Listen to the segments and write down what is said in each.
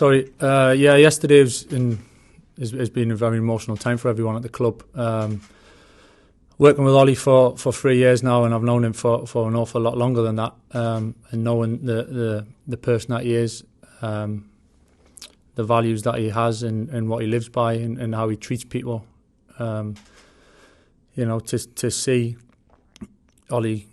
Sorry. Yeah, yesterday has been a very emotional time for everyone at the club. Working with Ollie for 3 years now, and I've known him for an awful lot longer than that. And knowing the person that he is, the values that he has, and what he lives by, and how he treats people. To see Ollie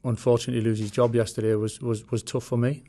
unfortunately lose his job yesterday was tough for me.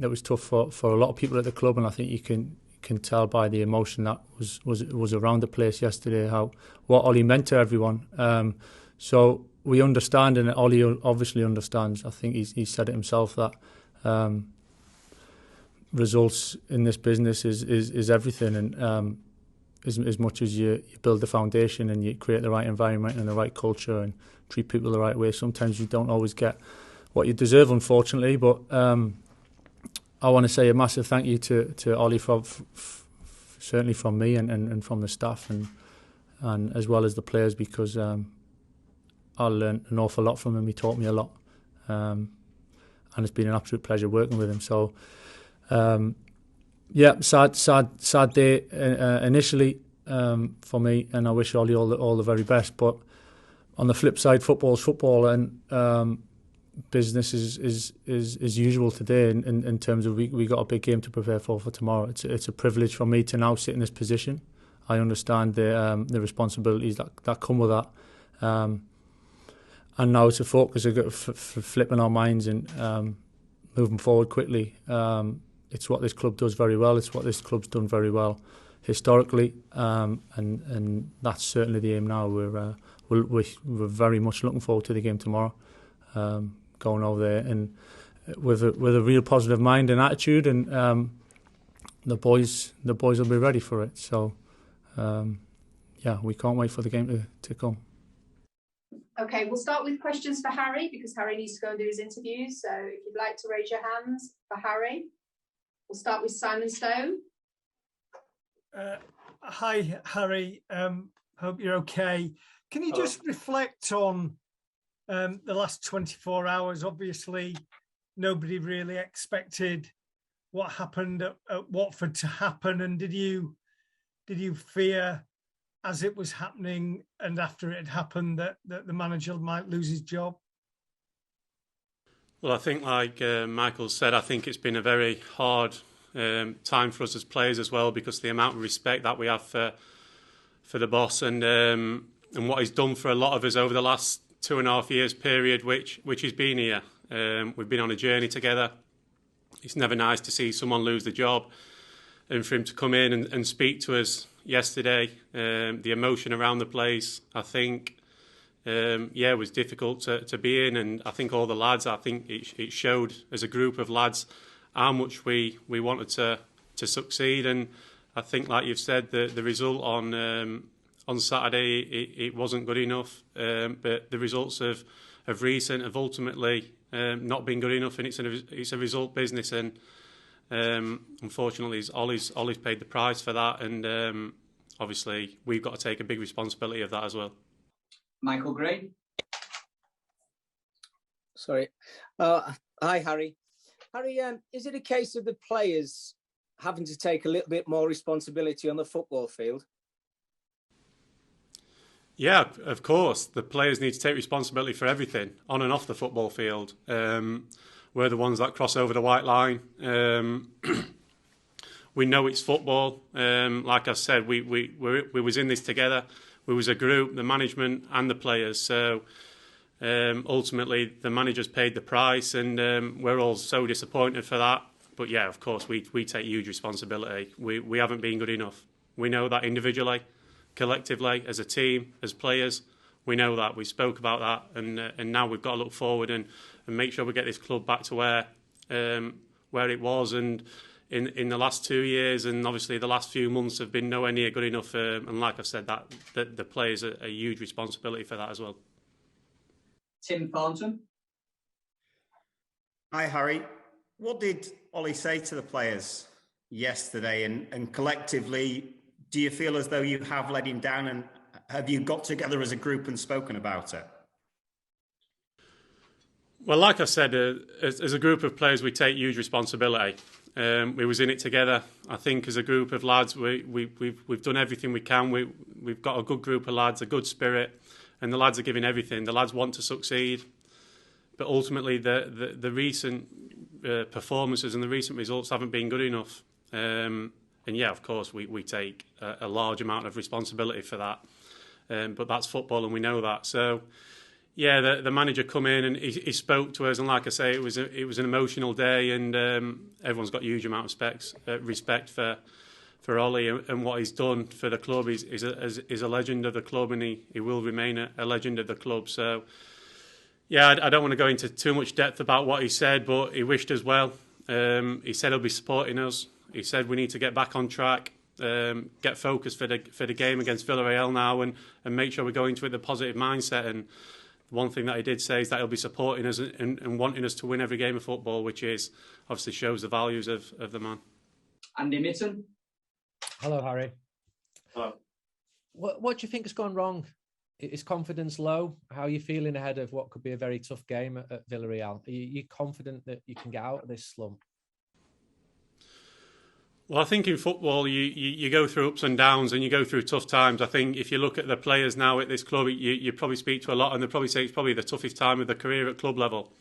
It was tough for a lot of people at the club, and I think you can tell by the emotion that was around the place yesterday what Ollie meant to everyone. So we understand, and Ollie obviously understands. I think he said it himself that results in this business is everything, and as much as you build the foundation and you create the right environment and the right culture and treat people the right way, sometimes you don't always get what you deserve, unfortunately. But I want to say a massive thank you to Ollie certainly from me and from the staff and as well as the players, because I learned an awful lot from him. He taught me a lot, and it's been an absolute pleasure working with him. So sad day initially for me, and I wish Ollie all the very best. But on the flip side, football's football, and business is usual today in terms of we got a big game to prepare for tomorrow. It's a privilege for me to now sit in this position. I understand the responsibilities that come with that, and now it's a focus of flipping our minds and moving forward quickly. It's what this club does very well. It's what this club's done very well historically, and that's certainly the aim now. We're very much looking forward to the game tomorrow. Going over there and with a real positive mind and attitude, and the boys will be ready for it. So we can't wait for the game to come. Okay, we'll start with questions for Harry, because Harry needs to go and do his interviews. So if you'd like to raise your hands for Harry, we'll start with Simon Stone. Hi, Harry. Hope you're okay. Can you just reflect on the last 24 hours? Obviously, nobody really expected what happened at Watford to happen. And did you fear, as it was happening and after it had happened, that the manager might lose his job? Well, I think, like Michael said, I think it's been a very hard time for us as players as well, because the amount of respect that we have for the boss and what he's done for a lot of us over the last 2.5 years period, which he's been here. We've been on a journey together. It's never nice to see someone lose the job, and for him to come in and speak to us yesterday, the emotion around the place, I think, it was difficult to be in. And I think all the lads, I think it showed as a group of lads how much we wanted to succeed. And I think, like you've said, the result on Saturday, it wasn't good enough, but the results of recent have ultimately not been good enough, and it's a result business, and unfortunately Ollie's paid the price for that, and obviously we've got to take a big responsibility of that as well. Michael Gray. Sorry. Hi, Harry. Harry, is it a case of the players having to take a little bit more responsibility on the football field? Yeah, of course. The players need to take responsibility for everything on and off the football field. We're the ones that cross over the white line. We know it's football. Like I said, we was in this together. We was a group, the management and the players. So ultimately, the managers paid the price, and we're all so disappointed for that. But yeah, of course, we take huge responsibility. We haven't been good enough. We know that individually, collectively, as a team, as players, we know that. We spoke about that, and now we've got to look forward and make sure we get this club back to where it was. And in the last 2 years, and obviously the last few months, have been nowhere near good enough. And like I've said, that the players are a huge responsibility for that as well. Tim Thornton. Hi, Harry. What did Ollie say to the players yesterday, and collectively, do you feel as though you have let him down, and have you got together as a group and spoken about it? Well, like I said, as a group of players, we take huge responsibility. We was in it together. I think as a group of lads, we've done everything we can. We've got a good group of lads, a good spirit, and the lads are giving everything. The lads want to succeed, but ultimately the recent performances and the recent results haven't been good enough. And yeah, of course, we take a large amount of responsibility for that. But that's football, and we know that. So, yeah, the manager come in and he spoke to us, and like I say, it was an emotional day, and everyone's got a huge amount of respect for Ollie and what he's done for the club. He's a legend of the club, and he will remain a legend of the club. So, yeah, I don't want to go into too much depth about what he said, but he wished us well. He said he'll be supporting us. He said we need to get back on track, get focused for the game against Villarreal now, and make sure we go into it with a positive mindset. And one thing that he did say is that he'll be supporting us and wanting us to win every game of football, which is obviously shows the values of the man. Andy Mitten. Hello, Harry. Hello. What do you think has gone wrong? Is confidence low? How are you feeling ahead of what could be a very tough game at Villarreal? Are you confident that you can get out of this slump? Well, I think in football you go through ups and downs and you go through tough times. I think if you look at the players now at this club, you probably speak to a lot and they'll probably say it's probably the toughest time of their career at club level.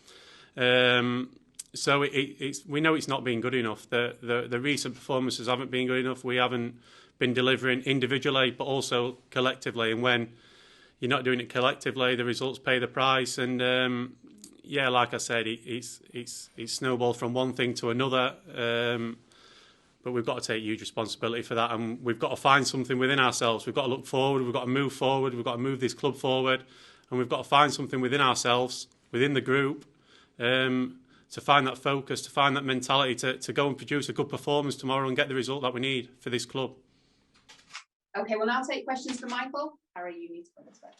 So we know it's not been good enough. The recent performances haven't been good enough. We haven't been delivering individually, but also collectively. And when you're not doing it collectively, the results pay the price. And yeah, like I said, it's snowballed from one thing to another. But we've got to take huge responsibility for that, and we've got to find something within ourselves. We've got to look forward. We've got to move forward. We've got to move this club forward, and we've got to find something within ourselves, within the group, to find that focus, to find that mentality, to go and produce a good performance tomorrow and get the result that we need for this club. Okay, we'll now take questions for Michael. Harry, you need to put this back.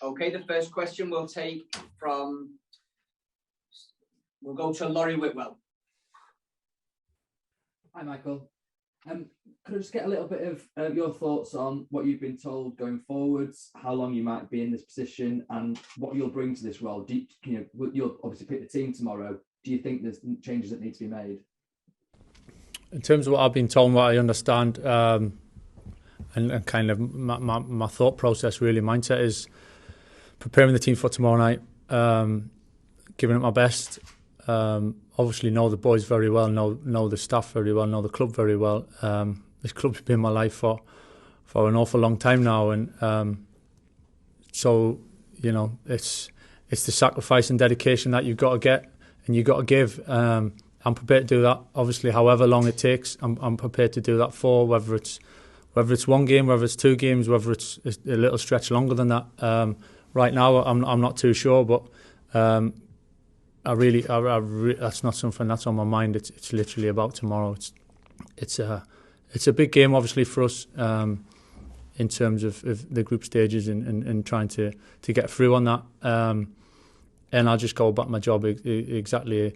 Okay, the first question we'll go to Laurie Whitwell. Hi, Michael. Could I just get a little bit of your thoughts on what you've been told going forwards, how long you might be in this position, and what you'll bring to this role? You'll obviously pick the team tomorrow. Do you think there's changes that need to be made? In terms of what I've been told, what I understand, and kind of my thought process, really, mindset is preparing the team for tomorrow night, giving it my best. Obviously know the boys very well, know the staff very well, know the club very well. This club's been in my life for an awful long time now, and so you know it's the sacrifice and dedication that you've got to get and you've got to give. I'm prepared to do that. Obviously, however long it takes, I'm prepared to do that for whether it's one game, whether it's two games, whether it's a little stretch longer than that. Right now, I'm not too sure, but that's not something that's on my mind. It's literally about tomorrow. It's a big game, obviously, for us in terms of the group stages and trying to get through on that. And I'll just go about my job exactly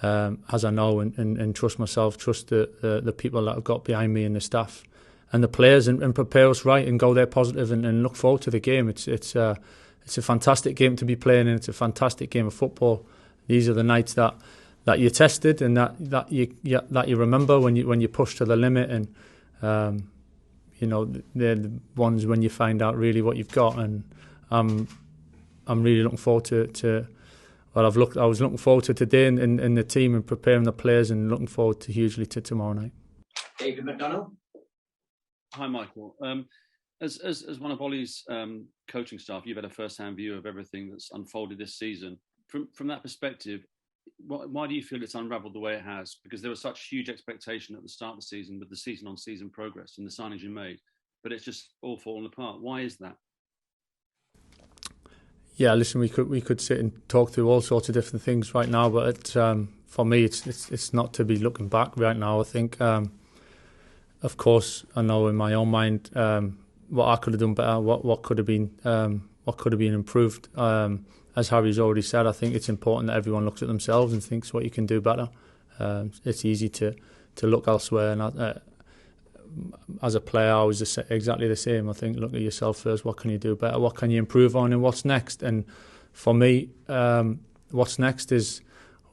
as I know and trust myself, trust the people that I've got behind me and the staff and the players and prepare us right and go there positive and look forward to the game. It's a fantastic game to be playing, and it's a fantastic game of football. These are the nights that you're tested and that you remember when you push to the limit, and you know they're the ones when you find out really what you've got. And I'm really looking forward to I was looking forward to today in the team and preparing the players, and looking forward to hugely to tomorrow night. David McDonald. Hi, Michael. As one of Ollie's coaching staff, you've had a first-hand view of everything that's unfolded this season. From that perspective, why do you feel it's unravelled the way it has? Because there was such huge expectation at the start of the season with the season-on-season progress and the signings you made, but it's just all fallen apart. Why is that? Yeah, listen, we could sit and talk through all sorts of different things right now, but for me, it's not to be looking back right now. I think, of course, I know in my own mind what I could have done better, what could have been improved. As Harry's already said, I think it's important that everyone looks at themselves and thinks what you can do better. It's easy to look elsewhere, and as a player, I was exactly the same. I think, look at yourself first. What can you do better? What can you improve on? And what's next? And for me, what's next is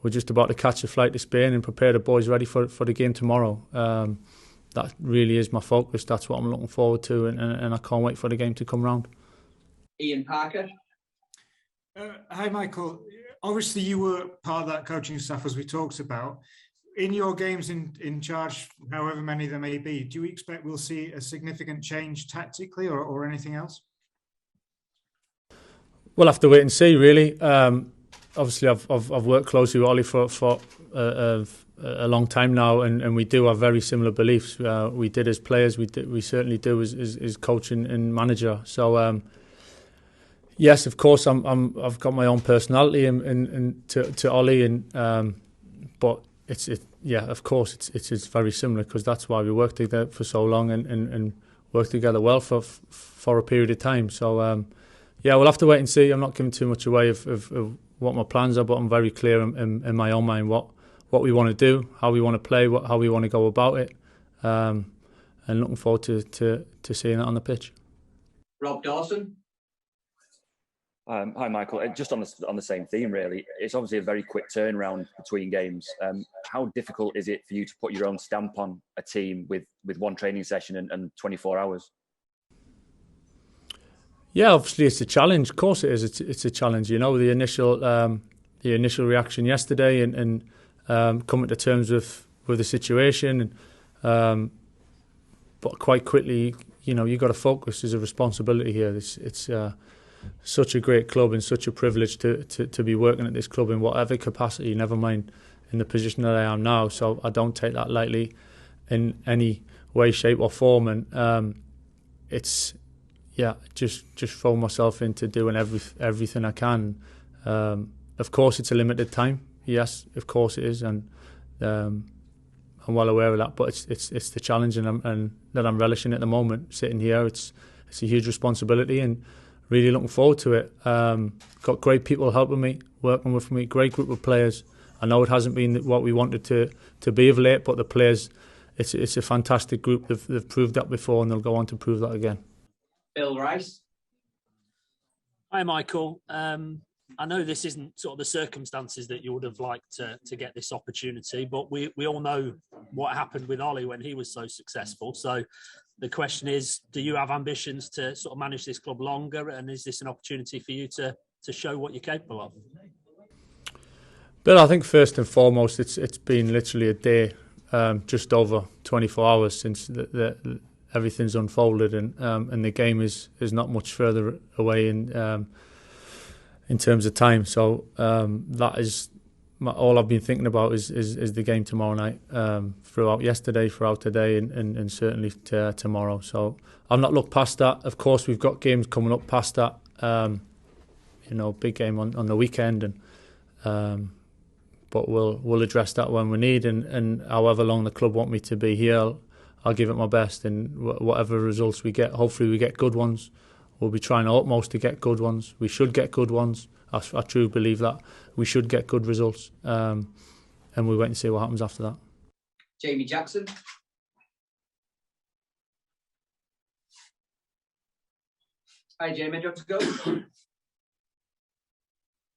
we're just about to catch a flight to Spain and prepare the boys ready for the game tomorrow. That really is my focus. That's what I'm looking forward to, and I can't wait for the game to come round. Ian Parker. Hi, Michael. Obviously, you were part of that coaching staff, as we talked about. In your games in charge, however many there may be, do you expect we'll see a significant change tactically or anything else? We'll have to wait and see, really. Obviously, I've worked closely with Ollie for a long time now, and we do have very similar beliefs. We did as players, we certainly do as coach and manager. So yes, of course, I've got my own personality and to Ollie, and but of course, it's very similar, because that's why we worked together for so long and worked together well for a period of time. So we'll have to wait and see. I'm not giving too much away of what my plans are, but I'm very clear in my own mind what we want to do, how we want to play, how we want to go about it, and looking forward to seeing it on the pitch. Rob Dawson. Hi, Michael. Just on the same theme, really. It's obviously a very quick turnaround between games. How difficult is it for you to put your own stamp on a team with one training session and 24 hours? Yeah, obviously it's a challenge. Of course it is. It's a challenge. You know, the initial reaction yesterday and coming to terms with the situation, but quite quickly, you know, you've got to focus. There's a responsibility here. It's such a great club and such a privilege to be working at this club in whatever capacity, never mind in the position that I am now. So I don't take that lightly in any way, shape or form. And it's just throw myself into doing everything I can. Of course, it's a limited time. Yes, of course it is, and I'm well aware of that. But it's the challenge and that I'm relishing at the moment. Sitting here, it's a huge responsibility and really looking forward to it. Got great people helping me, working with me, great group of players. I know it hasn't been what we wanted to be of late, but the players, it's a fantastic group. They've proved that before, and they'll go on to prove that again. Bill Rice. Hi, Michael. I know this isn't sort of the circumstances that you would have liked to get this opportunity, but we all know what happened with Ollie when he was so successful. So the question is, do you have ambitions to sort of manage this club longer, and is this an opportunity for you to show what you're capable of? Bill, I think first and foremost, it's been literally a day, just over 24 hours since everything's unfolded, and the game is not much further away in terms of time. So that is all I've been thinking about is the game tomorrow night, throughout yesterday, throughout today, and certainly tomorrow. So I've not looked past that. Of course, we've got games coming up past that. Big game on the weekend, and but we'll address that when we need, and however long the club want me to be here, I'll give it my best, and whatever results we get, hopefully we get good ones. We'll be trying our utmost to get good ones. We should get good ones. I truly believe that. We should get good results. And we wait and see what happens after that. Jamie Jackson. Hi, Jamie. Do you want to go?